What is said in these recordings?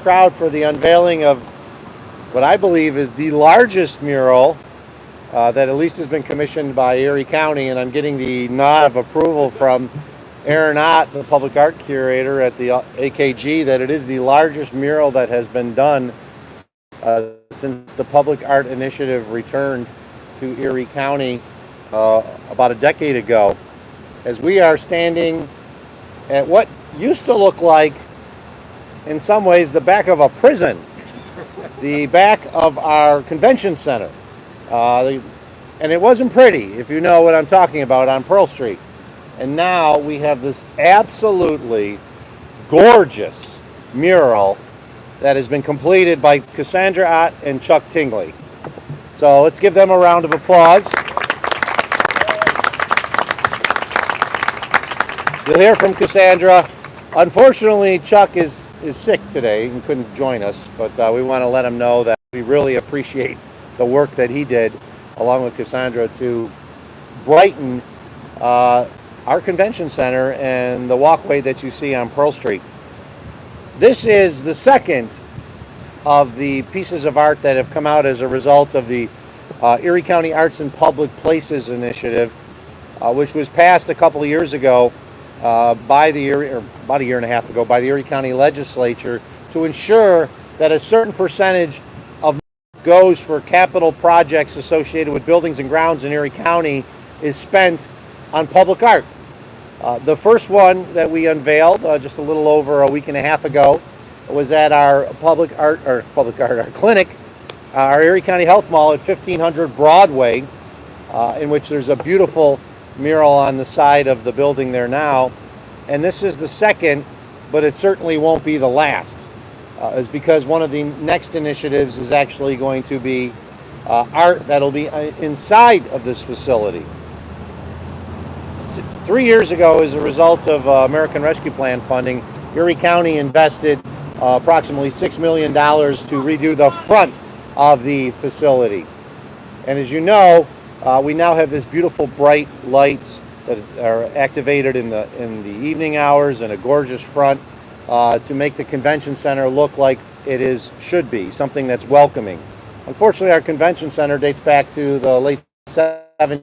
crowd for the unveiling of what I believe is the largest mural that at least has been commissioned by Erie County, and I'm getting the nod of approval from Cassandra Ott, the public art curator at the AKG, that it is the largest mural that has been done since the Public Art Initiative returned to Erie County about a decade ago, as we are standing at what used to look like, in some ways, the back of a prison, the back of our convention center. And it wasn't pretty, if you know what I'm talking about, on Pearl Street. And now we have this absolutely gorgeous mural that has been completed by Cassandra Ott and Chuck Tingley. So let's give them a round of applause. You'll hear from Cassandra. Unfortunately, Chuck is sick today and couldn't join us, but we want to let him know that we really appreciate the work that he did, along with Cassandra, to brighten our convention center and the walkway that you see on Pearl Street. This is the second of the pieces of art that have come out as a result of the Erie County Arts and Public Places Initiative, which was passed a couple of years ago by the about a year and a half ago, by the Erie County Legislature, to ensure that a certain percentage of goes for capital projects associated with buildings and grounds in Erie County is spent on public art. The first one that we unveiled just a little over a week and a half ago was at our our clinic, our Erie County Health Mall at 1500 Broadway, in which there's a beautiful mural on the side of the building there now. And this is the second, but it certainly won't be the last, is because one of the next initiatives is actually going to be art that'll be inside of this facility. 3 years ago, as a result of American Rescue Plan funding, Erie County invested approximately $6 million to redo the front of the facility. And as you know, we now have this beautiful bright lights that are activated in the evening hours, and a gorgeous front to make the convention center look like it should be, something that's welcoming. Unfortunately, our convention center dates back to the late 70s,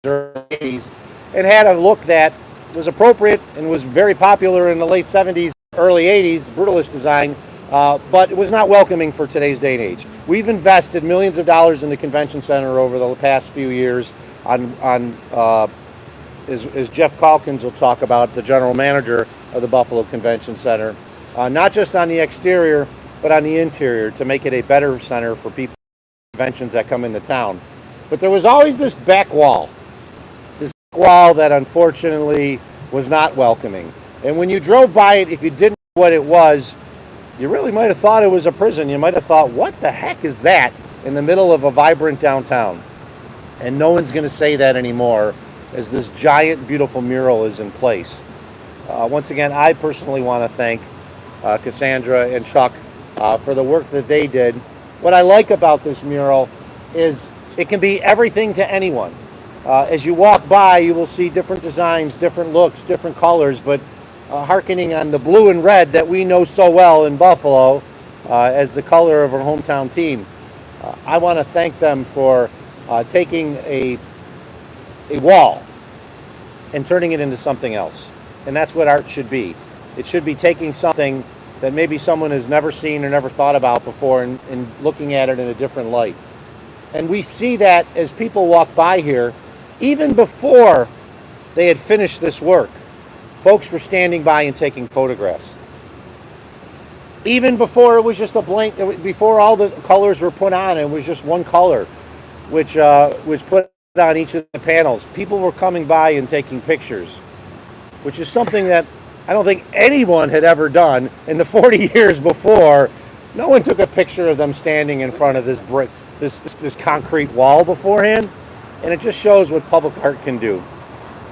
early 80s, and had a look that was appropriate and was very popular in the late 70s, early 80s, brutalist design, but it was not welcoming for today's day and age. We've invested millions of dollars in the convention center over the past few years as Jeff Calkins will talk about, the general manager of the Buffalo Convention Center, not just on the exterior, but on the interior, to make it a better center for people, conventions that come into town. But there was always this back wall that unfortunately was not welcoming. And when you drove by it, if you didn't know what it was, you really might have thought it was a prison. You might have thought, what the heck is that in the middle of a vibrant downtown? And no one's going to say that anymore, as this giant, beautiful mural is in place. Once again, I personally want to thank Cassandra and Chuck for the work that they did. What I like about this mural is it can be everything to anyone. As you walk by, you will see different designs, different looks, different colors, but hearkening on the blue and red that we know so well in Buffalo as the color of our hometown team. I want to thank them for taking a wall and turning it into something else. And that's what art should be. It should be taking something that maybe someone has never seen or never thought about before and looking at it in a different light. And we see that as people walk by here, even before they had finished this work, folks were standing by and taking photographs. Even before it was just a blank, before all the colors were put on, it was just one color, which was put on each of the panels. People were coming by and taking pictures, which is something that I don't think anyone had ever done in the 40 years before. No one took a picture of them standing in front of this brick, this concrete wall beforehand, and it just shows what public art can do.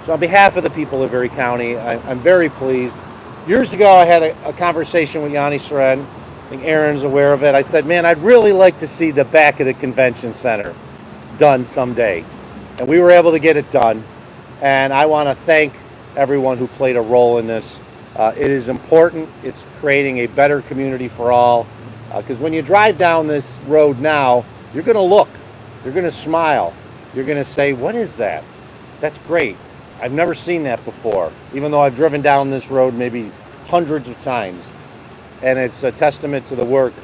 So on behalf of the people of Erie County, I'm very pleased. Years ago, I had a conversation with Yanni Seren. I think Aaron's aware of it. I said, man, I'd really like to see the back of the convention center done someday. And we were able to get it done. And I want to thank everyone who played a role in this. It is important. It's creating a better community for all. Because when you drive down this road now, you're going to look, you're going to smile, you're going to say, what is that? That's great. I've never seen that before, even though I've driven down this road maybe hundreds of times. And it's a testament to the work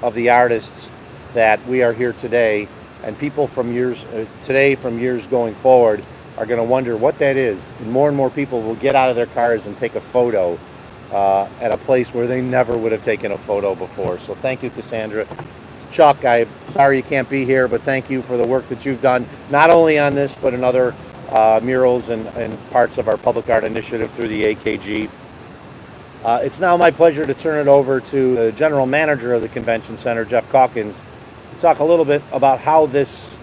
of the artists that we are here today, and people from years today, from years going forward, are going to wonder what that is. And more people will get out of their cars and take a photo at a place where they never would have taken a photo before. So thank you, Cassandra. Chuck, I'm sorry you can't be here, but thank you for the work that you've done, not only on this, but in other murals and parts of our public art initiative through the AKG. It's now my pleasure to turn it over to the general manager of the convention center, Jeff Calkins, to talk a little bit about how this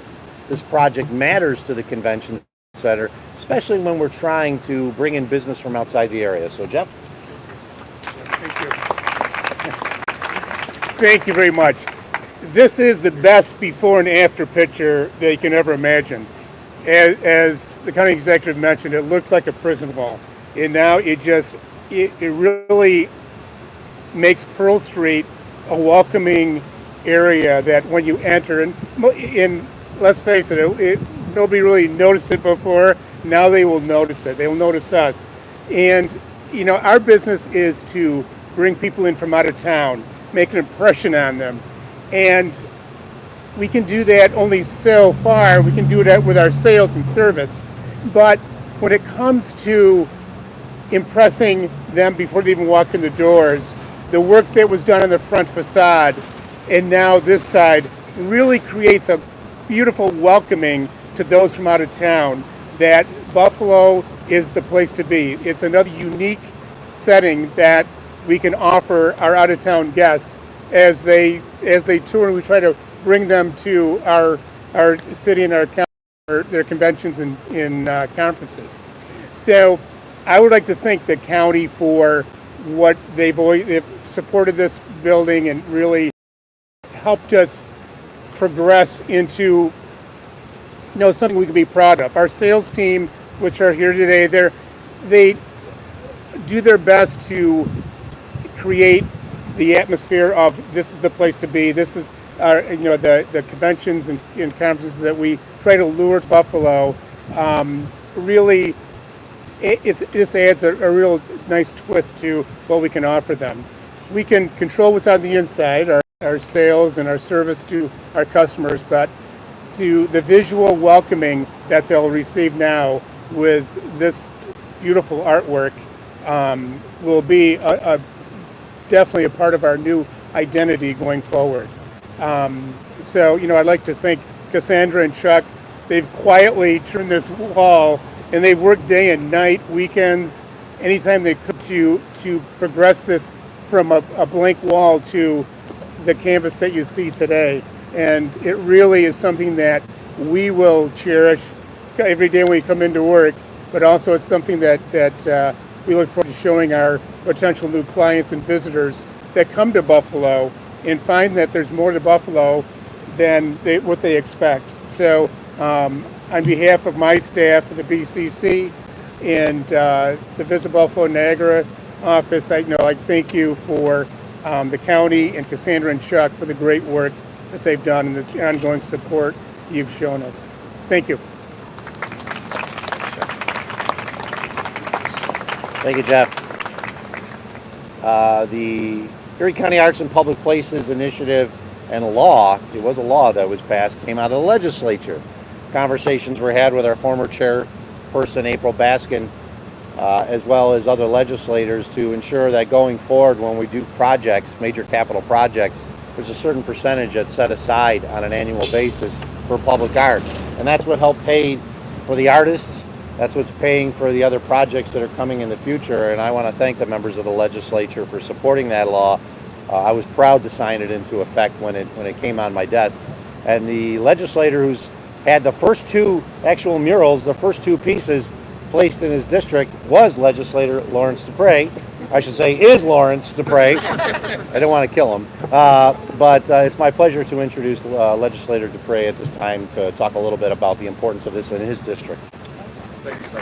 project matters to the convention center, especially when we're trying to bring in business from outside the area. So, Jeff? Thank you. Thank you very much. This is the best before and after picture that you can ever imagine. As the county executive mentioned, it looked like a prison wall. And now it really makes Pearl Street a welcoming area that when you enter, and let's face it, nobody really noticed it before. Now they will notice it. They will notice us. And, you know, our business is to bring people in from out of town, make an impression on them. And we can do that only so far. We can do that with our sales and service. But when it comes to impressing them before they even walk in the doors, the work that was done on the front facade and now this side really creates a beautiful welcoming to those from out of town that Buffalo is the place to be. It's another unique setting that we can offer our out of town guests as they tour. We try to bring them to our city and our county, their conventions and conferences. So I would like to thank the county for what they've supported this building and really helped us progress into something we can be proud of. Our sales team, which are here today, they do their best to create the atmosphere of this is the place to be. This is our, the conventions and conferences that we try to lure to Buffalo. Really, this adds a real nice twist to what we can offer them. We can control what's on the inside, our sales and our service to our customers, but to the visual welcoming that they'll receive now with this beautiful artwork will be definitely a part of our new identity going forward. So, I'd like to thank Cassandra and Chuck. They've quietly turned this wall, and they've worked day and night, weekends, anytime they could to progress this from a blank wall to the canvas that you see today. And it really is something that we will cherish every day when we come into work, but also it's something that we look forward to showing our potential new clients and visitors that come to Buffalo and find that there's more to Buffalo than what they expect. So on behalf of my staff of the BCC and the Visit Buffalo Niagara office, I thank you for the county and Cassandra and Chuck for the great work that they've done and this ongoing support you've shown us. Thank you. Thank you, Jeff. The Erie County Arts and Public Places Initiative and law, it was a law that was passed, came out of the legislature. Conversations were had with our former chairperson, April Baskin, as well as other legislators to ensure that going forward when we do projects, major capital projects, there's a certain percentage that's set aside on an annual basis for public art. And that's what helped pay for the artists. That's what's paying for the other projects that are coming in the future. And I want to thank the members of the legislature for supporting that law. I was proud to sign it into effect when it came on my desk. And the legislator who's had the first two actual murals, the first two pieces placed in his district was Legislator Lawrence Dupre. I should say is Lawrence Dupre. I didn't want to kill him. But it's my pleasure to introduce Legislator Dupre at this time to talk a little bit about the importance of this in his district. Thank you, sir.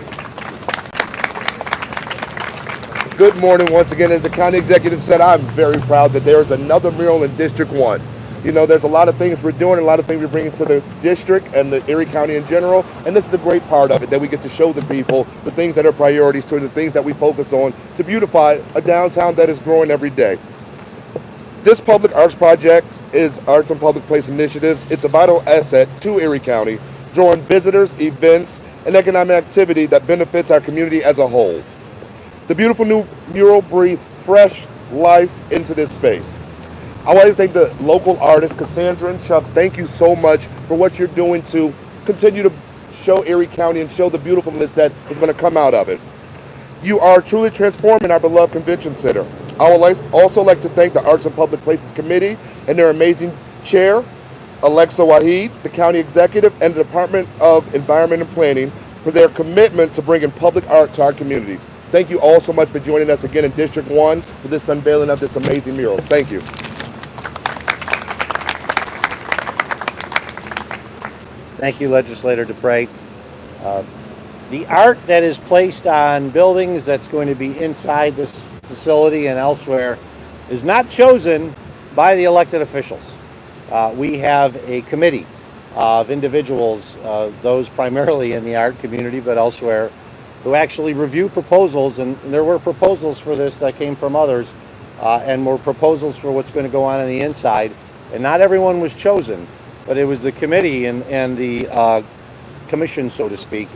good morning once again. As the county executive said, I'm very proud that there's another mural in District 1. You know, there's a lot of things we're doing, a lot of things we're bringing to the district and the Erie County in general, and this is a great part of it, that we get to show the people the things that are priorities to the things that we focus on to beautify a downtown that is growing every day. This public arts project is Arts and Public Place Initiatives. It's a vital asset to Erie County, drawing visitors, events, and economic activity that benefits our community as a whole. The beautiful new mural breathes fresh life into this space. I want to thank the local artists, Cassandra and Chuck. Thank you so much for what you're doing to continue to show Erie County and show the beautifulness that is going to come out of it. You are truly transforming our beloved convention center. I would also like to thank the Arts and Public Places Committee and their amazing chair, Alexa Waheed, the county executive, and the Department of Environment and Planning for their commitment to bringing public art to our communities. Thank you all so much for joining us again in District 1 for this unveiling of this amazing mural. Thank you. Thank you, Legislator Dupre. The art that is placed on buildings that's going to be inside this facility and elsewhere is not chosen by the elected officials. We have a committee of individuals, those primarily in the art community, but elsewhere, who actually review proposals, and there were proposals for this that came from others, and more proposals for what's going to go on the inside, and not everyone was chosen. But it was the committee and the commission, so to speak,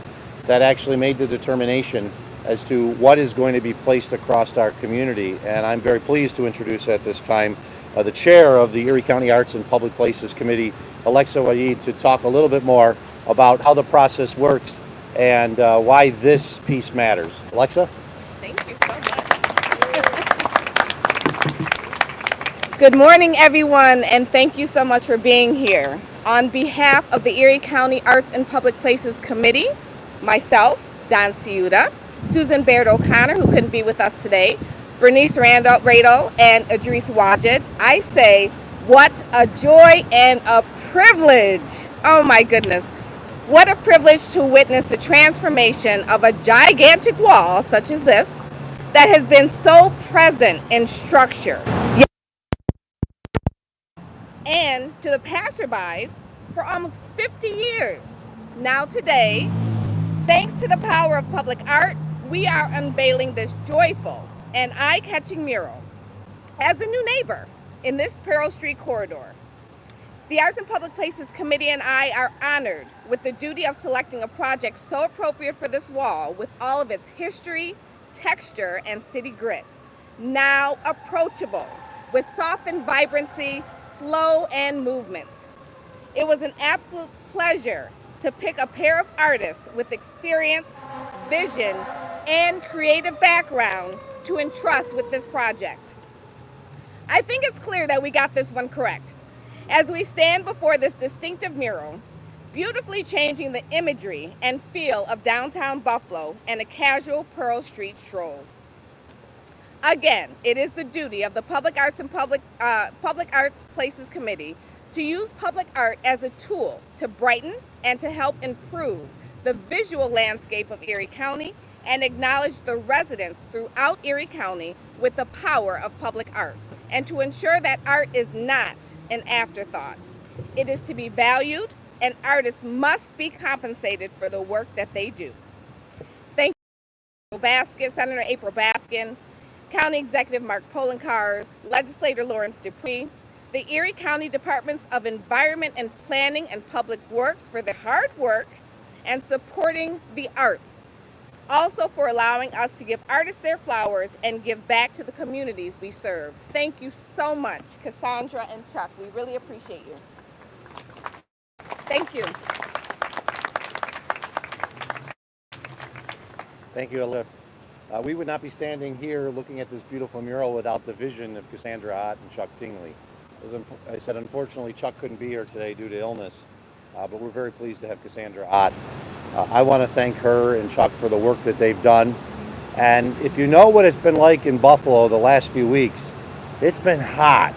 that actually made the determination as to what is going to be placed across our community. And I'm very pleased to introduce at this time the chair of the Erie County Arts and Public Places Committee, Alexa Waheed, to talk a little bit more about how the process works and why this piece matters. Alexa? Thank you so much. Good morning, everyone, and thank you so much for being here. On behalf of the Erie County Arts and Public Places Committee, myself, Don Ciuta, Susan Baird O'Connor, who couldn't be with us today, Bernice Radel, and Idris Wajid, I say, what a joy and a privilege. Oh my goodness. What a privilege to witness the transformation of a gigantic wall such as this that has been so present in structure. And to the passerbys for almost 50 years. Now today, thanks to the power of public art, we are unveiling this joyful and eye-catching mural as a new neighbor in this Pearl Street corridor. The Arts and Public Places Committee and I are honored with the duty of selecting a project so appropriate for this wall with all of its history, texture, and city grit. Now approachable with softened vibrancy, flow, and movement. It was an absolute pleasure to pick a pair of artists with experience, vision, and creative background to entrust with this project. I think it's clear that we got this one correct as we stand before this distinctive mural, beautifully changing the imagery and feel of downtown Buffalo and a casual Pearl Street stroll. Again, it is the duty of the Public Arts and Public Arts Places Committee to use public art as a tool to brighten and to help improve the visual landscape of Erie County and acknowledge the residents throughout Erie County with the power of public art, and to ensure that art is not an afterthought. It is to be valued, and artists must be compensated for the work that they do. Thank you, Senator April Baskin, County Executive Mark Poloncarz, Legislator Lawrence Dupre, the Erie County Departments of Environment and Planning and Public Works for their hard work and supporting the arts. Also for allowing us to give artists their flowers and give back to the communities we serve. Thank you so much, Cassandra and Chuck. We really appreciate you. Thank you. Thank you, Alexa. We would not be standing here looking at this beautiful mural without the vision of Cassandra Ott and Chuck Tingley. As I said, unfortunately, Chuck couldn't be here today due to illness, but we're very pleased to have Cassandra Ott. I want to thank her and Chuck for the work that they've done. And if you know what it's been like in Buffalo the last few weeks, it's been hot.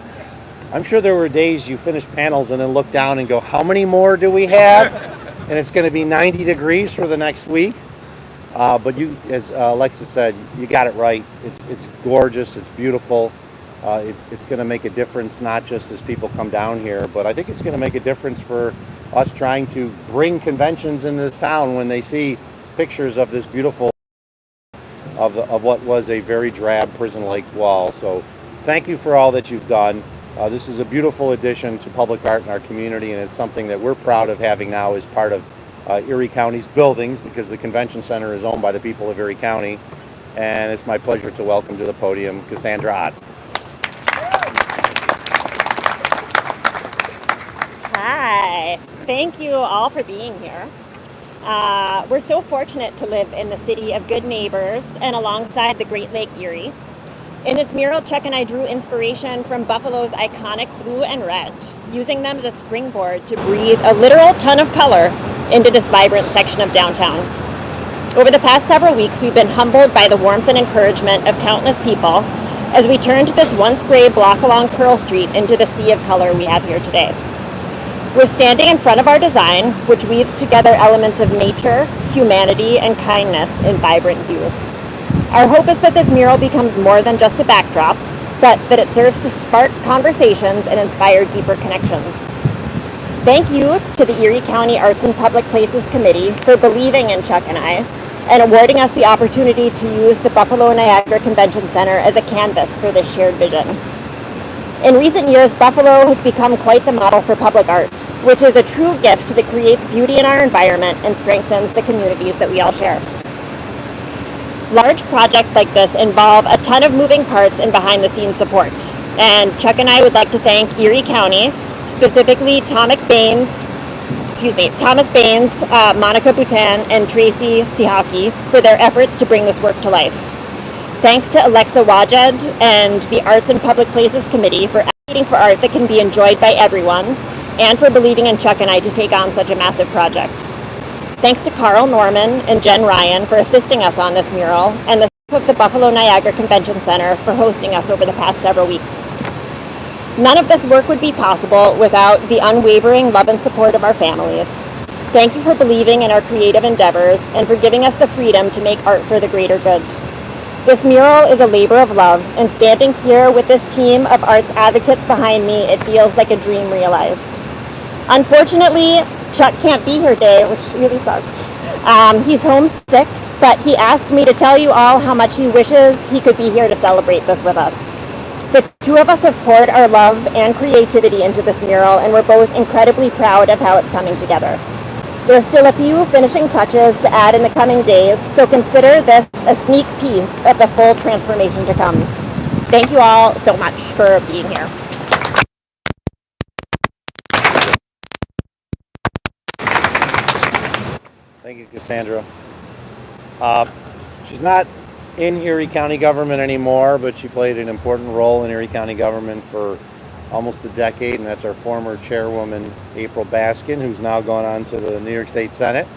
I'm sure there were days you finish panels and then look down and go, how many more do we have? And it's going to be 90 degrees for the next week. But you, as Alexis said, you got it right. It's gorgeous. It's beautiful. It's going to make a difference, not just as people come down here, but I think it's going to make a difference for us trying to bring conventions in this town when they see pictures of this beautiful of what was a very drab Prison Lake wall. So thank you for all that you've done. This is a beautiful addition to public art in our community, and it's something that we're proud of having now as part of Erie County's buildings, because the convention center is owned by the people of Erie County. And it's my pleasure to welcome to the podium Cassandra Ott. Hi, thank you all for being here. We're so fortunate to live in the city of good neighbors and alongside the Great Lake Erie. In this mural, Chuck and I drew inspiration from Buffalo's iconic blue and red, using them as a springboard to breathe a literal ton of color into this vibrant section of downtown. Over the past several weeks, we've been humbled by the warmth and encouragement of countless people as we turned this once gray block along Pearl Street into the sea of color we have here today. We're standing in front of our design, which weaves together elements of nature, humanity, and kindness in vibrant hues. Our hope is that this mural becomes more than just a backdrop, but that it serves to spark conversations and inspire deeper connections. Thank you to the Erie County Arts and Public Places Committee for believing in Chuck and I and awarding us the opportunity to use the Buffalo Niagara Convention Center as a canvas for this shared vision. In recent years, Buffalo has become quite the model for public art, which is a true gift that creates beauty in our environment and strengthens the communities that we all share. Large projects like this involve a ton of moving parts and behind-the-scenes support. And Chuck and I would like to thank Erie County, specifically Thomas Baines, Monica Boutin, and Tracy Sihaki for their efforts to bring this work to life. Thanks to Alexa Wajed and the Arts and Public Places Committee for advocating for art that can be enjoyed by everyone, and for believing in Chuck and I to take on such a massive project. Thanks to Carl Norman and Jen Ryan for assisting us on this mural, and the staff of the Buffalo Niagara Convention Center for hosting us over the past several weeks. None of this work would be possible without the unwavering love and support of our families. Thank you for believing in our creative endeavors and for giving us the freedom to make art for the greater good. This mural is a labor of love, and standing here with this team of arts advocates behind me, it feels like a dream realized. Unfortunately, Chuck can't be here today, which really sucks. He's homesick, but he asked me to tell you all how much he wishes he could be here to celebrate this with us. The two of us have poured our love and creativity into this mural, and we're both incredibly proud of how it's coming together. There are still a few finishing touches to add in the coming days, so consider this a sneak peek of the full transformation to come. Thank you all so much for being here. Thank you, Cassandra. She's not in Erie County government anymore, but she played an important role in Erie County government for almost a decade, and that's our former chairwoman, April Baskin, who's now gone on to the New York State Senate.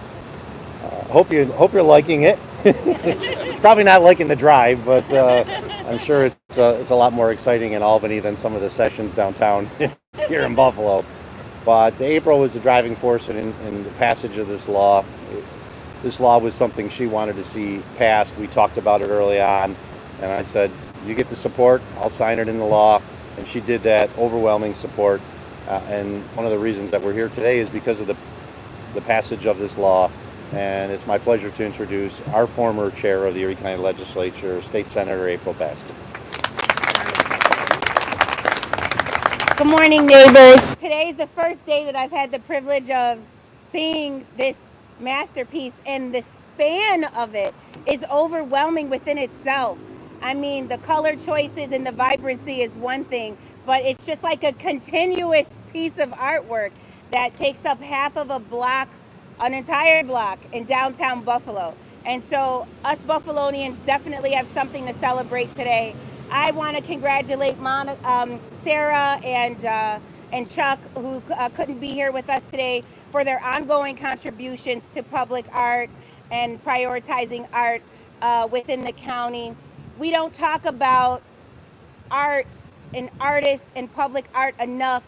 Hope you're liking it. Probably not liking the drive, but I'm sure it's a lot more exciting in Albany than some of the sessions downtown here in Buffalo. But April was the driving force in the passage of this law. This law was something she wanted to see passed. We talked about it early on, and I said, you get the support, I'll sign it into law. And she did that, overwhelming support. And one of the reasons that we're here today is because of the passage of this law. And it's my pleasure to introduce our former chair of the Erie County Legislature, State Senator April Baskin. Good morning, neighbors. Today is the first day that I've had the privilege of seeing this masterpiece, and the span of it is overwhelming within itself. I mean, the color choices and the vibrancy is one thing, but it's just like a continuous piece of artwork that takes up half of a block, an entire block in downtown Buffalo. And so us Buffalonians definitely have something to celebrate today. I want to congratulate Sarah and Chuck, who couldn't be here with us today, for their ongoing contributions to public art and prioritizing art within the county. We don't talk about art and artists and public art enough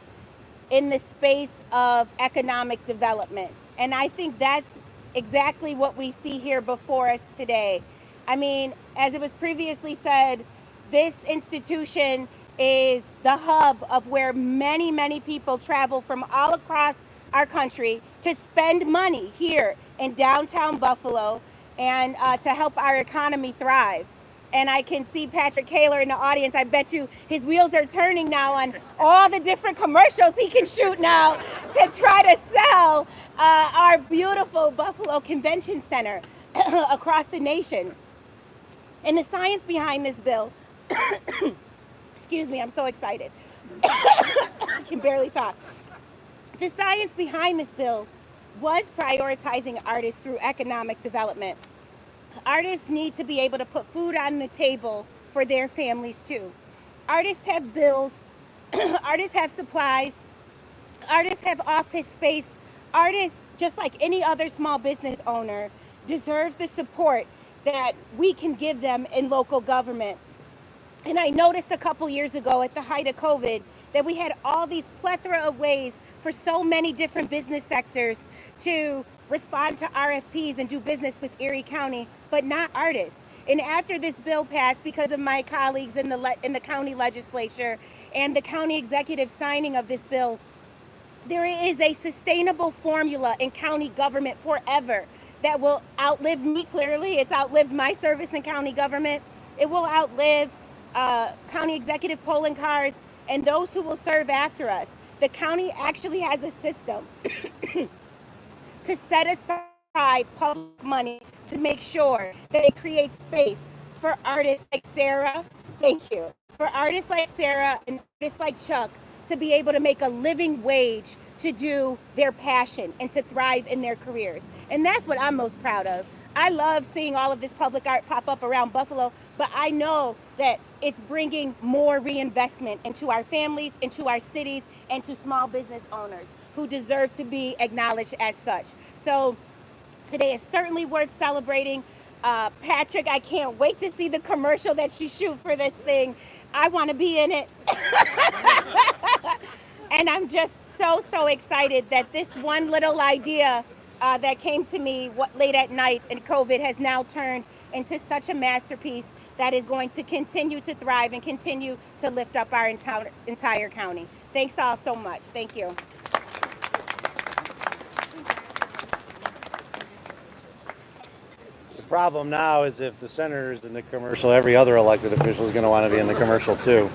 in the space of economic development. And I think that's exactly what we see here before us today. I mean, as it was previously said, this institution is the hub of where many, many people travel from all across our country to spend money here in downtown Buffalo and to help our economy thrive. And I can see Patrick Kaler in the audience. I bet you his wheels are turning now on all the different commercials he can shoot now to try to sell our beautiful Buffalo Convention Center across the nation. And the science behind this bill, excuse me, I'm so excited. I can barely talk. The science behind this bill was prioritizing artists through economic development. Artists need to be able to put food on the table for their families too. Artists have bills, artists have supplies, artists have office space. Artists, just like any other small business owner, deserves the support that we can give them in local government. And I noticed a couple years ago at the height of COVID that we had all these plethora of ways for so many different business sectors to respond to RFPs and do business with Erie County, but not artists. And after this bill passed, because of my colleagues in the county legislature and the county executive signing of this bill, there is a sustainable formula in county government forever that will outlive me. Clearly, it's outlived my service in county government. It will outlive County Executive Poloncarz and those who will serve after us. The county actually has a system to set aside public money to make sure that it creates space for artists like Sarah, thank you, for artists like Sarah and artists like Chuck to be able to make a living wage to do their passion and to thrive in their careers. And that's what I'm most proud of. I love seeing all of this public art pop up around Buffalo, but I know that it's bringing more reinvestment into our families, into our cities, and to small business owners who deserve to be acknowledged as such. So today is certainly worth celebrating. Patrick, I can't wait to see the commercial that you shoot for this thing. I want to be in it. And I'm just so excited that this one little idea that came to me late at night in COVID has now turned into such a masterpiece that is going to continue to thrive and continue to lift up our entire county. Thanks all so much. Thank you. The problem now is if the senator is in the commercial, every other elected official is going to want to be in the commercial too.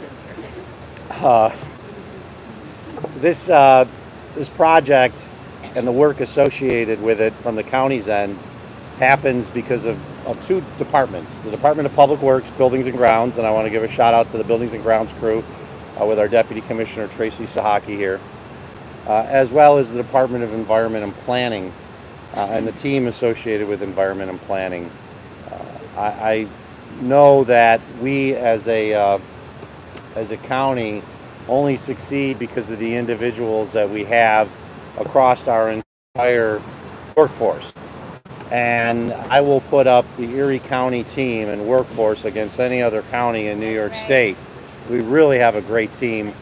This project and the work associated with it from the county's end happens because of two departments. The Department of Public Works, Buildings and Grounds, and I want to give a shout out to the Buildings and Grounds crew with our Deputy Commissioner Tracy Sahaki here, as well as the Department of Environment and Planning and the team associated with Environment and Planning. I know that we as a county only succeed because of the individuals that we have across our entire workforce. And I will put up the Erie County team and workforce against any other county in New York State. We really have a great team.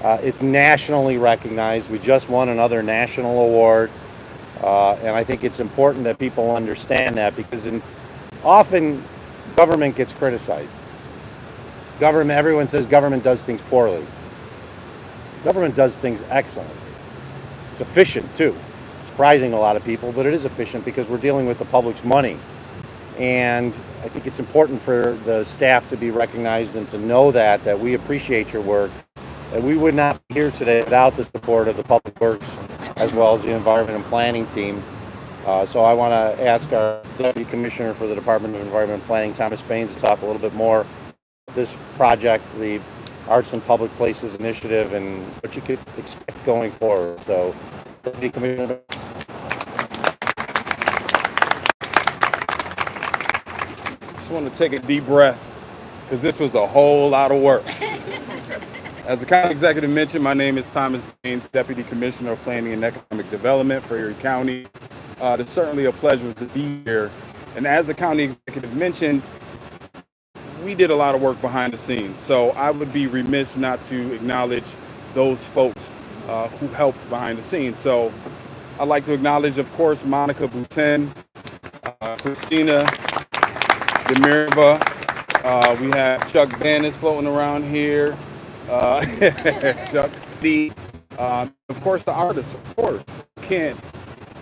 It's nationally recognized. We just won another national award. And I think it's important that people understand that because often government gets criticized. Everyone says government does things poorly. Government does things excellent. It's efficient too. Surprising a lot of people, but it is efficient because we're dealing with the public's money. And I think it's important for the staff to be recognized and to know that we appreciate your work. And we would not be here today without the support of the Public Works as well as the Environment and Planning team. So I want to ask our Deputy Commissioner for the Department of Environment and Planning, Thomas Baines, to talk a little bit more about this project, the Arts and Public Places Initiative, and what you could expect going forward. So, Deputy Commissioner. Just want to take a deep breath because this was a whole lot of work. As the county executive mentioned, my name is Thomas Baines, Deputy Commissioner of Planning and Economic Development for Erie County. It's certainly a pleasure to be here. And as the county executive mentioned, we did a lot of work behind the scenes. So I would be remiss not to acknowledge those folks who helped behind the scenes. So I'd like to acknowledge, of course, Monica Boutin, Christina Demirova. We have Chuck Bannis floating around here. Chuck D. Of course, the artists, of course. Can't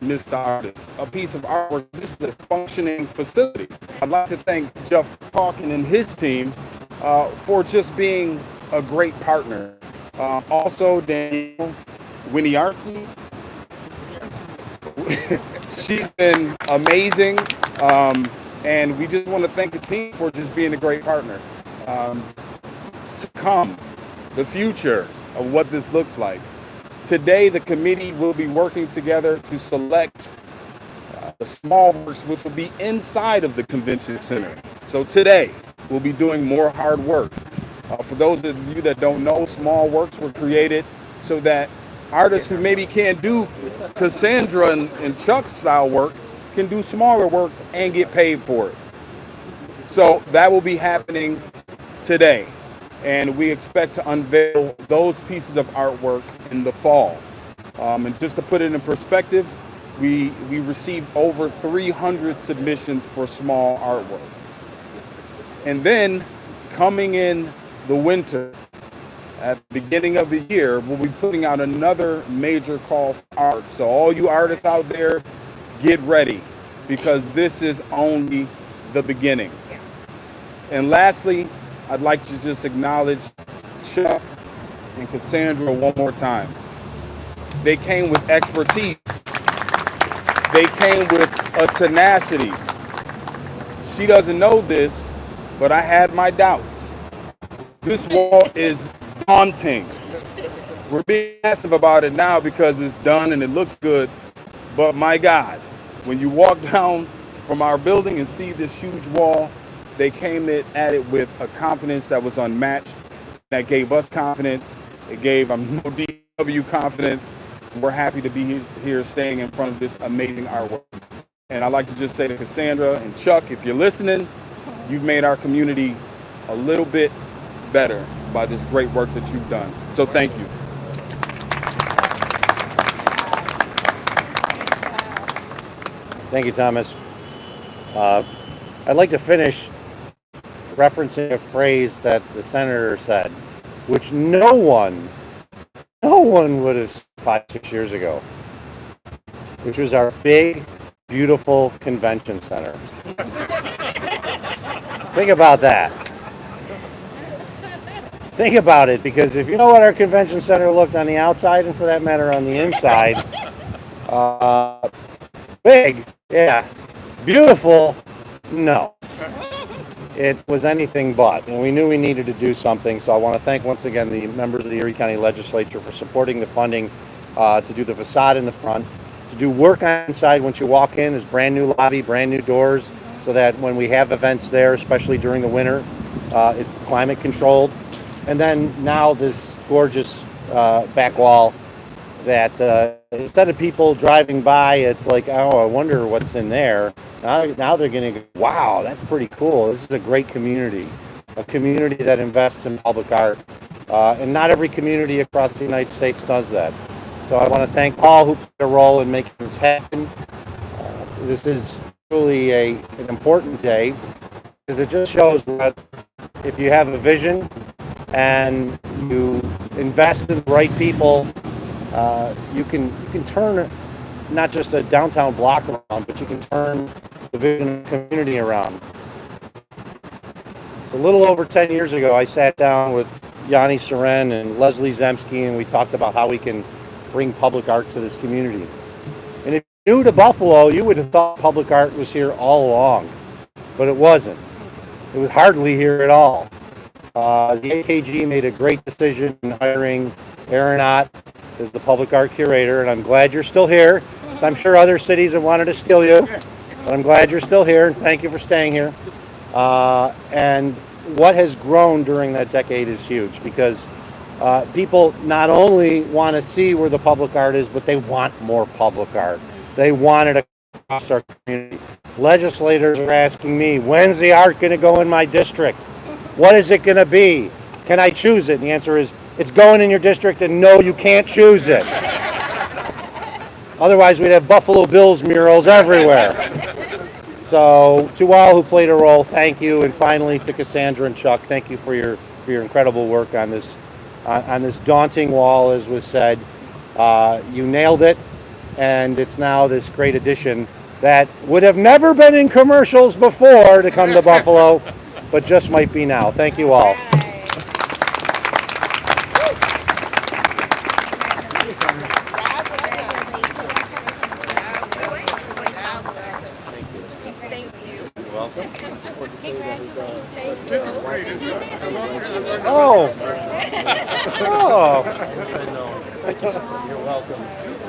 miss the artists. A piece of artwork. This is a functioning facility. I'd like to thank Jeff Calkins and his team for just being a great partner. Also, Danielle Winiarski. She's been amazing. And we just want to thank the team for just being a great partner. To come, the future of what this looks like. Today, the committee will be working together to select the small works, which will be inside of the convention center. So today, we'll be doing more hard work. For those of you that don't know, small works were created so that artists who maybe can't do Cassandra and Chuck's style work can do smaller work and get paid for it. So that will be happening today. And we expect to unveil those pieces of artwork in the fall. And just to put it in perspective, we received over 300 submissions for small artwork. And then coming in the winter, at the beginning of the year, we'll be putting out another major call for art. So all you artists out there, get ready, because this is only the beginning. And lastly, I'd like to just acknowledge Chuck and Cassandra one more time. They came with expertise. They came with a tenacity. She doesn't know this, but I had my doubts. This wall is daunting. We're being massive about it now because it's done and it looks good, but my God, when you walk down from our building and see this huge wall, they came at it with a confidence that was unmatched. That gave us confidence. It gave no DW confidence. We're happy to be here staying in front of this amazing artwork. And I'd like to just say to Cassandra and Chuck, if you're listening, you've made our community a little bit better by this great work that you've done. So thank you. Thank you, Thomas. I'd like to finish referencing a phrase that the senator said, which no one would have said 5-6 years ago, which was our big, beautiful convention center. Think about that. Think about it, because if you know what our convention center looked on the outside, and for that matter on the inside, big, yeah. Beautiful, no. It was anything but, and we knew we needed to do something. So I want to thank once again the members of the Erie County Legislature for supporting the funding to do the facade in the front, to do work on inside. Once you walk in, there's brand new lobby, brand new doors, so that when we have events there, especially during the winter, it's climate controlled. And then now this gorgeous back wall that instead of people driving by, it's like, oh, I wonder what's in there. Now they're going to go, wow, that's pretty cool. This is a great community, a community that invests in public art. And not every community across the United States does that. So I want to thank all who played a role in making this happen. This is truly an important day, because it just shows that if you have a vision and you invest in the right people, you can turn not just a downtown block around, but you can turn the vision of the community around. So a little over 10 years ago, I sat down with Yanni Seren and Leslie Zemsky, and we talked about how we can bring public art to this community. And if you're new to Buffalo, you would have thought public art was here all along, but it wasn't. It was hardly here at all. The AKG made a great decision in hiring Cassandra Ott as the public art curator, and I'm glad you're still here. So I'm sure other cities have wanted to steal you, but I'm glad you're still here, and thank you for staying here. And what has grown during that decade is huge, because people not only want to see where the public art is, but they want more public art. They want it across our community. Legislators are asking me, when's the art going to go in my district? What is it going to be? Can I choose it? And the answer is, it's going in your district, and no, you can't choose it. Otherwise, we'd have Buffalo Bills murals everywhere. So to all who played a role, thank you. And finally to Cassandra and Chuck, thank you for your incredible work on this daunting wall, as was said. You nailed it, and it's now this great addition that would have never been in commercials before to come to Buffalo, but just might be now. Thank you all. Oh. Oh. Thank you. You're welcome.